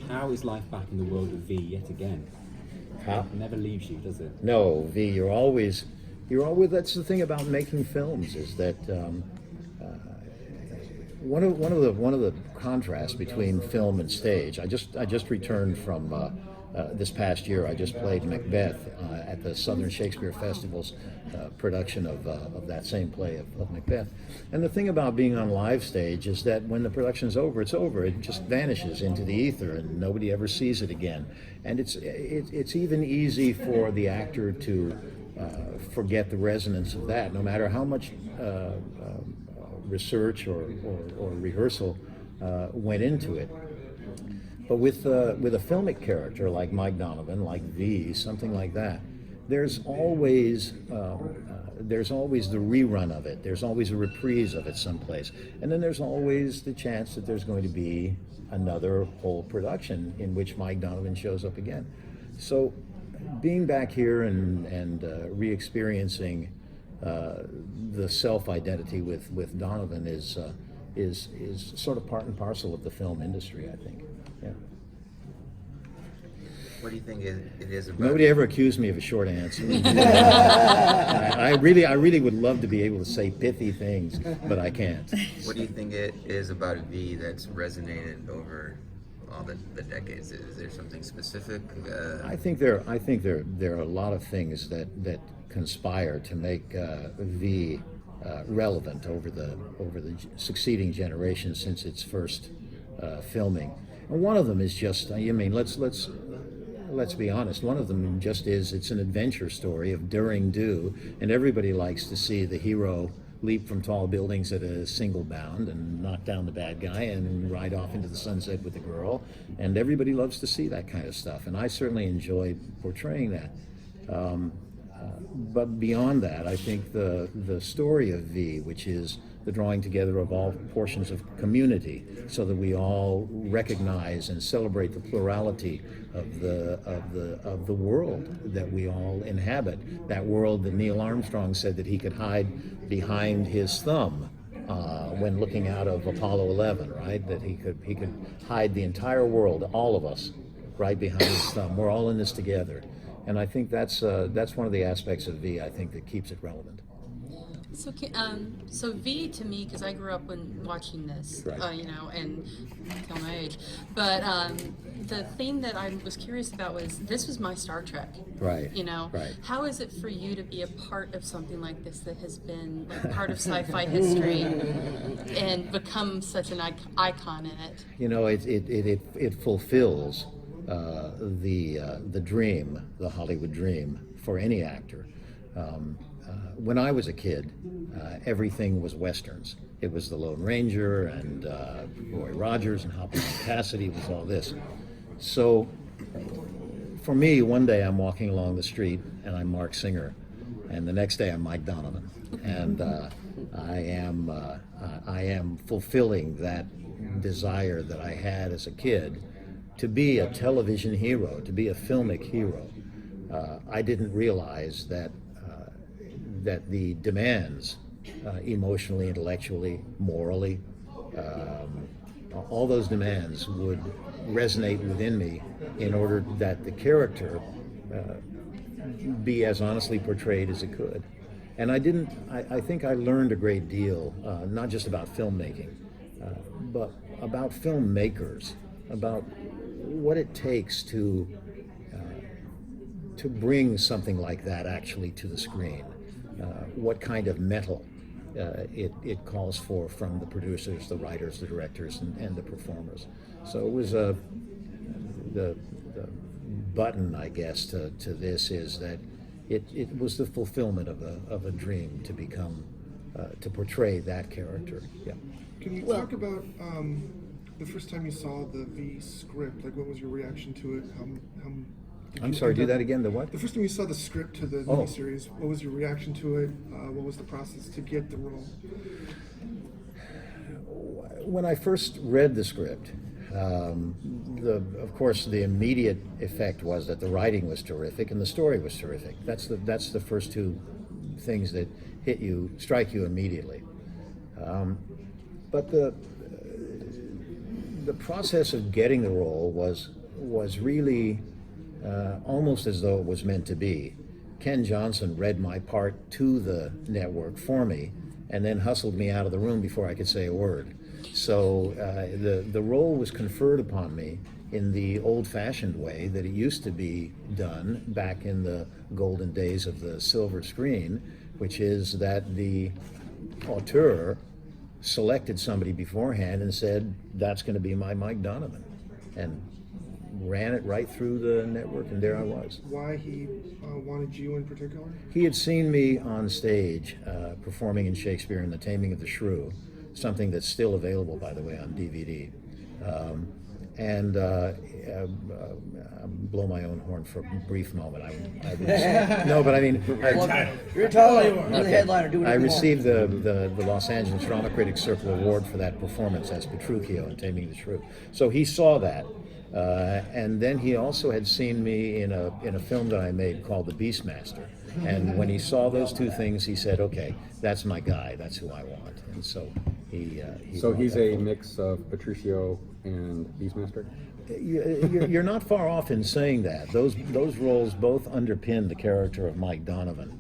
How is life back in the world of V yet again? It never leaves you, does it? No, V, you're always. That's the thing about making films, is that one of the contrasts between film and stage. I just returned from this past year. I just played Macbeth at the Southern Shakespeare Festival's production of that same play of Macbeth. And the thing about being on live stage is that when the production's over, it's over. It just vanishes into the ether, and nobody ever sees it again. And it's even easy for the actor to forget the resonance of that, no matter how much research or rehearsal went into it. But with a filmic character like Mike Donovan, like V, something like that, there's always the rerun of it. There's always a reprise of it someplace, and then there's always the chance that there's going to be another whole production in which Mike Donovan shows up again. So, being back here and re-experiencing the self-identity with Donovan is sort of part and parcel of the film industry, I think. Yeah. What do you think it is about? Nobody ever accused me of a short answer. I really would love to be able to say pithy things, but I can't. What do you think it is about V that's resonated over all the decades? Is there something specific? I think there are a lot of things that conspire to make V relevant over the succeeding generations since its first filming. And one of them is just, let's be honest, one of them just is, it's an adventure story of daring do, and everybody likes to see the hero leap from tall buildings at a single bound and knock down the bad guy and ride off into the sunset with the girl, and everybody loves to see that kind of stuff, and I certainly enjoy portraying that. But beyond that, I think the story of V, which is the drawing together of all portions of community, so that we all recognize and celebrate the plurality of the world that we all inhabit. That world that Neil Armstrong said that he could hide behind his thumb when looking out of Apollo 11, right? That he could hide the entire world, all of us, right behind his thumb. We're all in this together. And I think that's one of the aspects of V, I think, that keeps it relevant. So V to me, because I grew up when watching this, Right. And tell my age. But the thing that I was curious about was, this was my Star Trek. Right. Right. How is it for you to be a part of something like this that has been like part of sci-fi history and become such an icon in it? It fulfills the dream, the Hollywood dream for any actor. When I was a kid, everything was westerns. It was the Lone Ranger and Roy Rogers and Hopalong Cassidy was all this. So for me, one day I'm walking along the street and I'm Marc Singer, and the next day I'm Mike Donovan, and I am fulfilling that desire that I had as a kid to be a television hero, to be a filmic hero. I didn't realize that the demands, emotionally, intellectually, morally, all those demands would resonate within me in order that the character be as honestly portrayed as it could. And I think I learned a great deal, not just about filmmaking, but about filmmakers, about what it takes to bring something like that actually to the screen. What kind of metal it calls for from the producers, the writers, the directors, and the performers. So it was the button, I guess, to this is that it was the fulfillment of a dream to become, to portray that character. Yeah. Can you talk about the first time you saw the V script? Like, what was your reaction to it? I'm sorry, do that again, the what? The first time you saw the script to the miniseries, what was your reaction to it? What was the process to get the role? When I first read the script, of course, the immediate effect was that the writing was terrific and the story was terrific. That's the first two things that strike you immediately. But the process of getting the role was really almost as though it was meant to be. Ken Johnson read my part to the network for me, and then hustled me out of the room before I could say a word. So the role was conferred upon me in the old-fashioned way that it used to be done back in the golden days of the silver screen, which is that the auteur selected somebody beforehand and said, that's going to be my Mike Donovan, and ran it right through the network, and there I was. Why he wanted you in particular? He had seen me on stage performing in Shakespeare in The Taming of the Shrew, something that's still available, by the way, on DVD. I'll blow my own horn for a brief moment. No, but I mean, You're totally the headliner. Do I received the Los Angeles Drama Critics Circle Award for that performance as Petruchio in Taming the Shrew. So he saw that, and then he also had seen me in a film that I made called The Beastmaster. And when he saw those two things, he said, "Okay, that's my guy. That's who I want." And so he So he's a mix of Petruchio and Beastmaster? You're not far off in saying that. Those roles both underpin the character of Mike Donovan.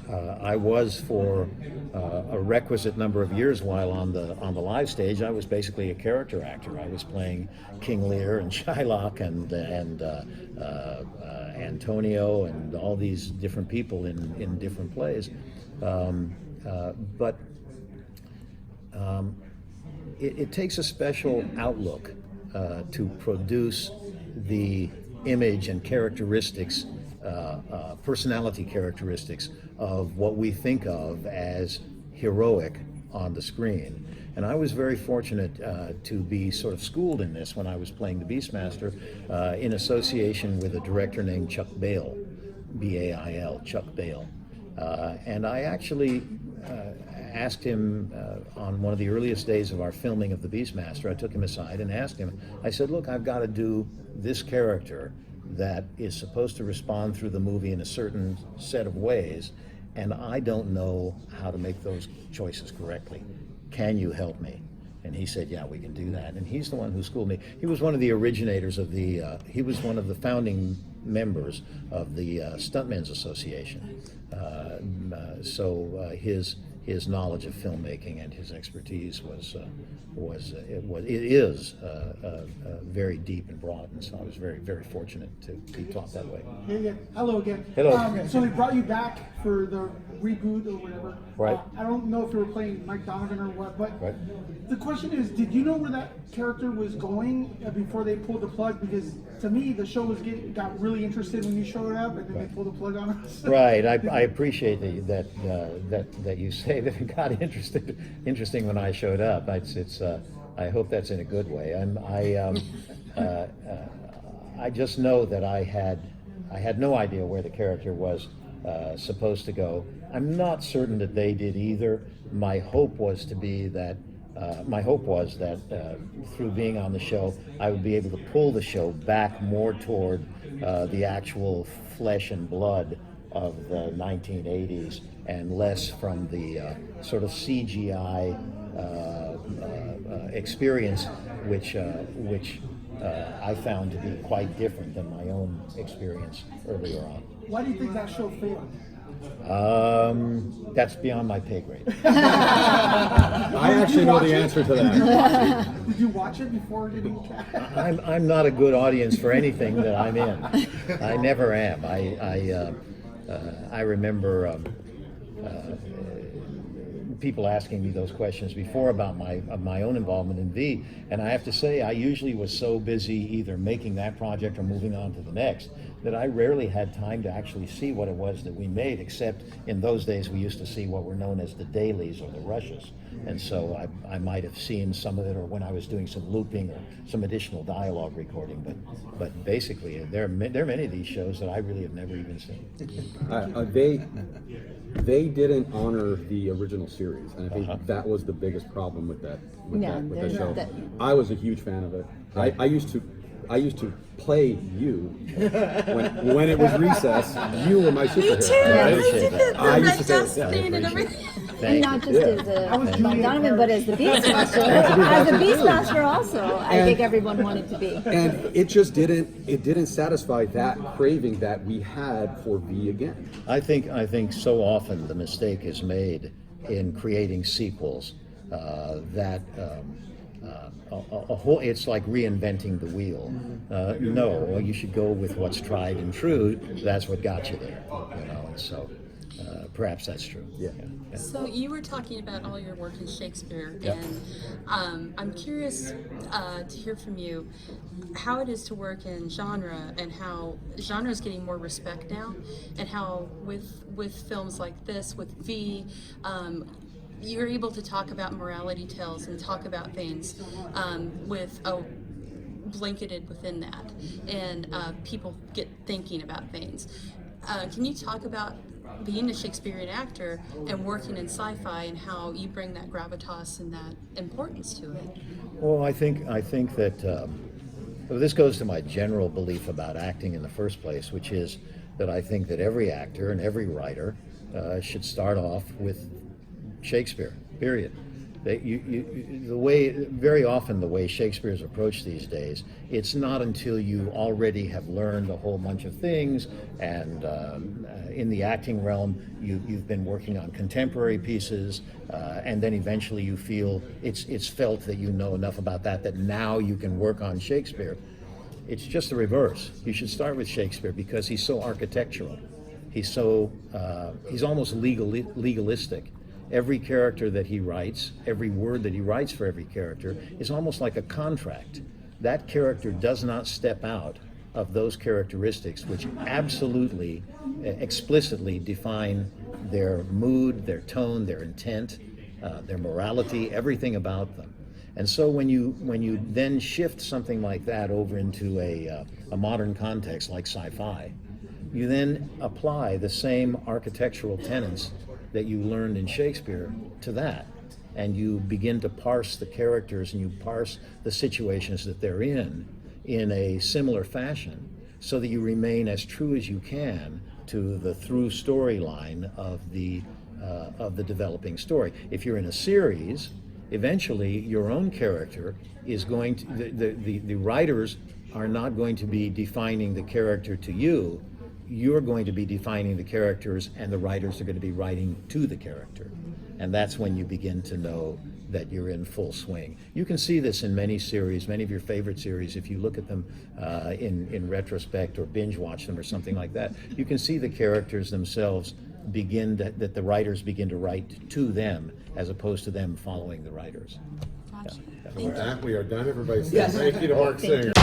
I was for a requisite number of years while on the live stage. I was basically a character actor. I was playing King Lear and Shylock and Antonio and all these different people in different plays. But it takes a special outlook to produce the image and characteristics, personality characteristics of what we think of as heroic on the screen. And I was very fortunate to be sort of schooled in this when I was playing the Beastmaster in association with a director named Chuck Bale, B-A-I-L, Chuck Bale. And I actually asked him on one of the earliest days of our filming of The Beastmaster, I took him aside and asked him, I said, look, I've got to do this character that is supposed to respond through the movie in a certain set of ways, and I don't know how to make those choices correctly. Can you help me? And he said, yeah, we can do that. And he's the one who schooled me. He was one of the originators of he was one of the founding members of the Stuntmen's Association. So his knowledge of filmmaking and his expertise is very deep and broad, and so I was very, very fortunate to be taught that way. Hey again. Hello again. Hello. So they brought you back for the reboot or whatever. Right. I don't know if you were playing Mike Donovan or what, but Right. the question is, did you know where that character was going before they pulled the plug? Because to me, the show got really interested when you showed up, and then they pulled the plug on us. Right. I appreciate that you say that it got interesting when I showed up. I hope that's in a good way. I just know that I had no idea where the character was supposed to go. I'm not certain that they did either. My hope was that through being on the show, I would be able to pull the show back more toward the actual flesh and blood of the 1980s and less from the sort of CGI experience, which I found to be quite different than my own experience earlier on. Why do you think that show failed? That's beyond my pay grade. I actually know the answer to that. Did you watch it before getting cast? I'm not a good audience for anything that I'm in. I never am. I remember people asking me those questions before about my own involvement in V, and I have to say I usually was so busy either making that project or moving on to the next that I rarely had time to actually see what it was that we made, except in those days we used to see what were known as the dailies or the rushes. And so I might have seen some of it, or when I was doing some looping or some additional dialogue recording, but basically there are many of these shows that I really have never even seen. They didn't honor the original series, and I think that was the biggest problem with that show. I was a huge fan of it. I used to I used to play you when it was recess. You were my superhero. Me too. right? I did the I used to red say, dust yeah, I thing and appreciate it. everything. And Thank not you. just as I was a Julian Donovan, but as the Beastmaster. As the Beastmaster also, I think everyone wanted to be. And it just didn't satisfy that craving that we had for V again. I think so often the mistake is made in creating sequels that a whole, it's like reinventing the wheel. No, you should go with what's tried and true. That's what got you there, you know. And so perhaps that's true. Yeah. So you were talking about all your work in Shakespeare, Yep. and I'm curious to hear from you how it is to work in genre and how genre is getting more respect now, and how with films like this, with V, you're able to talk about morality tales and talk about things with a blanketed within that, and people get thinking about things. Can you talk about being a Shakespearean actor and working in sci-fi and how you bring that gravitas and that importance to it? Well, I think that well, this goes to my general belief about acting in the first place, which is that I think that every actor and every writer should start off with Shakespeare. Period. The way, very often the way Shakespeare is approached these days, it's not until you already have learned a whole bunch of things, and in the acting realm, you've been working on contemporary pieces, and then eventually you feel it's felt that you know enough about that now you can work on Shakespeare. It's just the reverse. You should start with Shakespeare because he's so architectural. He's so he's almost legalistic. Every character that he writes, every word that he writes for every character is almost like a contract. That character does not step out of those characteristics which absolutely, explicitly define their mood, their tone, their intent, their morality, everything about them. And so when you then shift something like that over into a modern context like sci-fi, you then apply the same architectural tenets that you learned in Shakespeare to that, and you begin to parse the characters and you parse the situations that they're in a similar fashion, so that you remain as true as you can to the through storyline of the developing story. If you're in a series, eventually your own character is going to, the writers are not going to be defining the character to you. You're going to be defining the characters, and the writers are going to be writing to the character. And that's when you begin to know that you're in full swing. You can see this in many series, many of your favorite series. If you look at them in retrospect or binge watch them or something like that, you can see the characters themselves that the writers begin to write to them as opposed to them following the writers. Gotcha. With that, we are done. Everybody say Yes. thank you to Marc Singer.